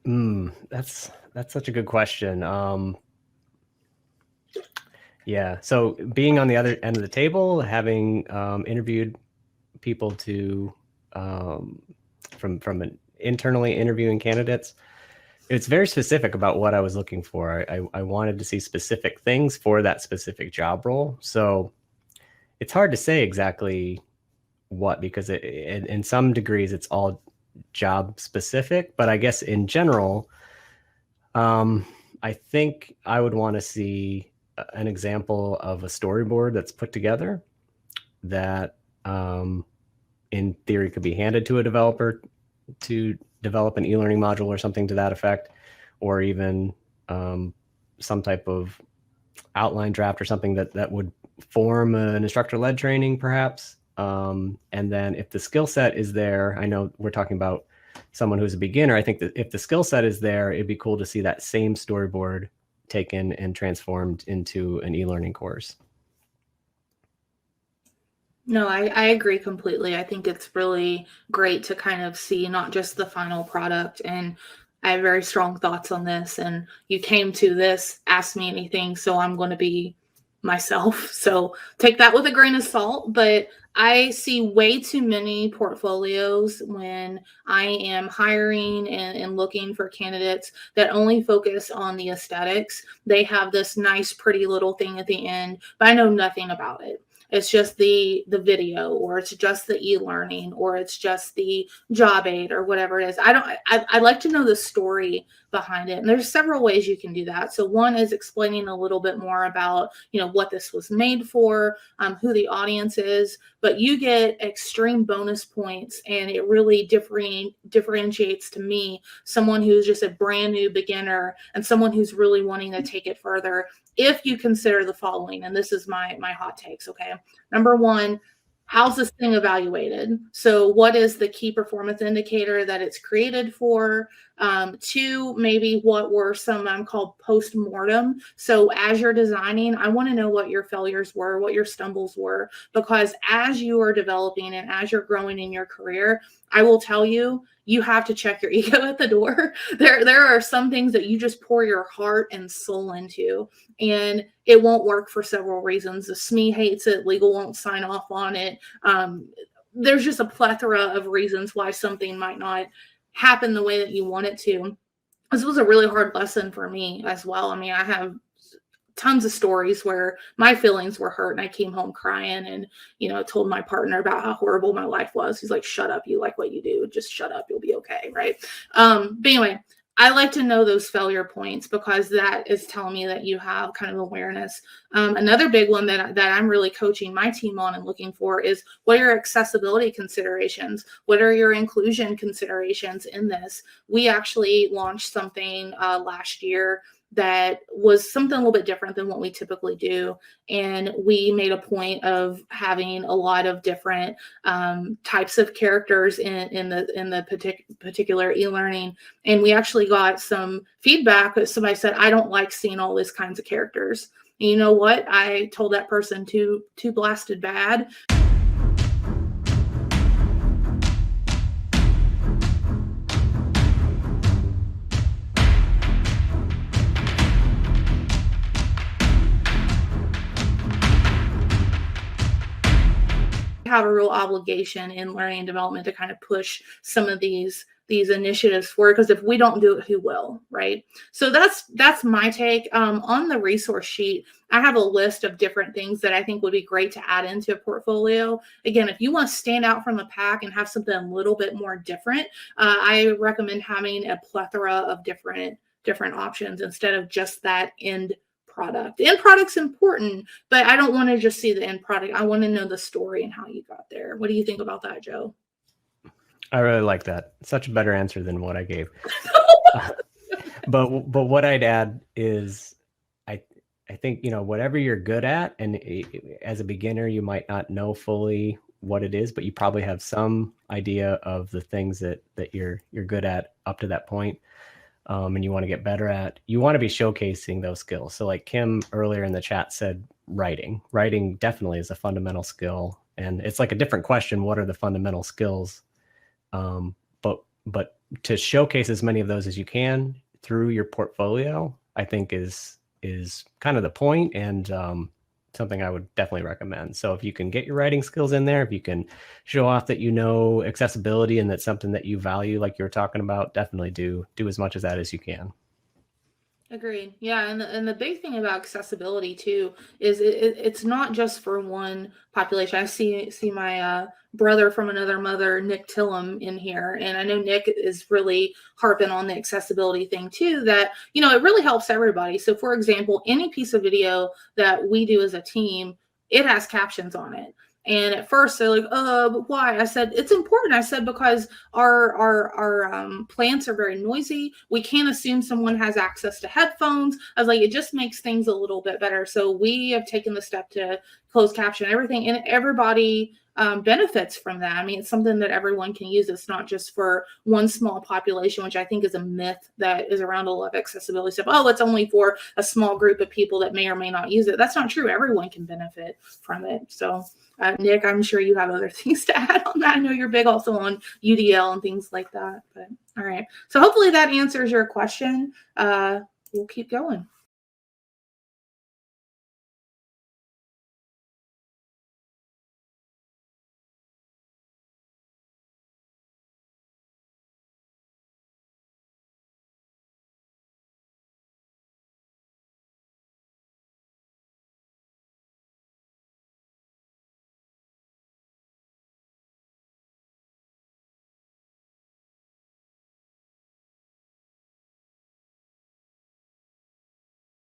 That's such a good question. Yeah. So being on the other end of the table, having interviewed people to from internally interviewing candidates, it's very specific about what I was looking for. I wanted to see specific things for that specific job role. So it's hard to say exactly what, because in some degrees it's all job specific, but I guess in general, I think I would want to see an example of a storyboard that's put together that in theory could be handed to a developer to develop an e-learning module or something to that effect, or even some type of outline draft or something that would form an instructor-led training perhaps. And then if the skill set is there, I know we're talking about someone who's a beginner. I think that if the skill set is there, it'd be cool to see that same storyboard taken and transformed into an e-learning course. No, I agree completely. I think it's really great to kind of see not just the final product. And I have very strong thoughts on this. And you came to this, ask me anything, so I'm going to be myself. So take that with a grain of salt. But I see way too many portfolios when I am hiring and looking for candidates that only focus on the aesthetics. They have this nice, pretty little thing at the end, but I know nothing about it. It's just the video, or it's just the e-learning, or it's just the job aid, or whatever it is. I'd like to know the story behind it. And there's several ways you can do that. So one is explaining a little bit more about, what this was made for, who the audience is, but you get extreme bonus points, and it really differentiates to me someone who's just a brand new beginner and someone who's really wanting to take it further. If you consider the following, and this is my hot takes, okay? Number one, how's this thing evaluated? So what is the key performance indicator that it's created for? Two, maybe what were some called post-mortem. So as you're designing, I want to know what your failures were, what your stumbles were, because as you are developing and as you're growing in your career, I will tell you, you have to check your ego at the door. There are some things that you just pour your heart and soul into, and it won't work for several reasons. The SME hates it. Legal won't sign off on it. There's just a plethora of reasons why something might not happen the way that you want it to. This was a really hard lesson for me as well. I mean, I have tons of stories where my feelings were hurt and I came home crying and, told my partner about how horrible my life was. He's like, shut up. You like what you do. Just shut up. You'll be okay. Right. But anyway, I like to know those failure points because that is telling me that you have kind of awareness. Another big one that I'm really coaching my team on and looking for is, what are your accessibility considerations? What are your inclusion considerations in this? We actually launched something last year that was something a little bit different than what we typically do. And we made a point of having a lot of different types of characters in the particular e-learning. And we actually got some feedback that somebody said, I don't like seeing all these kinds of characters. And you know what? I told that person too blasted bad. Have a real obligation in learning and development to kind of push some of these initiatives forward, because if we don't do it, who will, right? So that's my take. On the resource sheet, I have a list of different things that I think would be great to add into a portfolio. Again, if you want to stand out from the pack and have something a little bit more different, I recommend having a plethora of different options instead of just that end product. The end product's important, but I don't want to just see the end product. I want to know the story and how you got there. What do you think about that, Joe? I really like that. Such a better answer than what I gave. But what I'd add is, I think, whatever you're good at, and as a beginner, you might not know fully what it is, but you probably have some idea of the things that you're good at up to that point. And you want to get better at, you want to be showcasing those skills. So like Kim earlier in the chat said, writing definitely is a fundamental skill. And it's like a different question. What are the fundamental skills? But to showcase as many of those as you can through your portfolio, I think is kind of the point, and something I would definitely recommend. So if you can get your writing skills in there, if you can show off that you know accessibility and that's something that you value, like you were talking about, definitely do as much of that as you can. Agreed. Yeah, and the big thing about accessibility too is it's not just for one population. I see my brother from another mother, Nick Tillum, in here, and I know Nick is really harping on the accessibility thing too. That it really helps everybody. So, for example, any piece of video that we do as a team, it has captions on it. And at first they're like, but why? I said, it's important. I said, because our plants are very noisy. We can't assume someone has access to headphones. I was like, it just makes things a little bit better. So we have taken the step to close caption everything, and everybody benefits from that. I mean, it's something that everyone can use. It's not just for one small population, which I think is a myth that is around a lot of accessibility stuff. Oh, it's only for a small group of people that may or may not use it. That's not true. Everyone can benefit from it. So Nick, I'm sure you have other things to add on that. I know you're big also on UDL and things like that. But all right. So hopefully that answers your question. We'll keep going.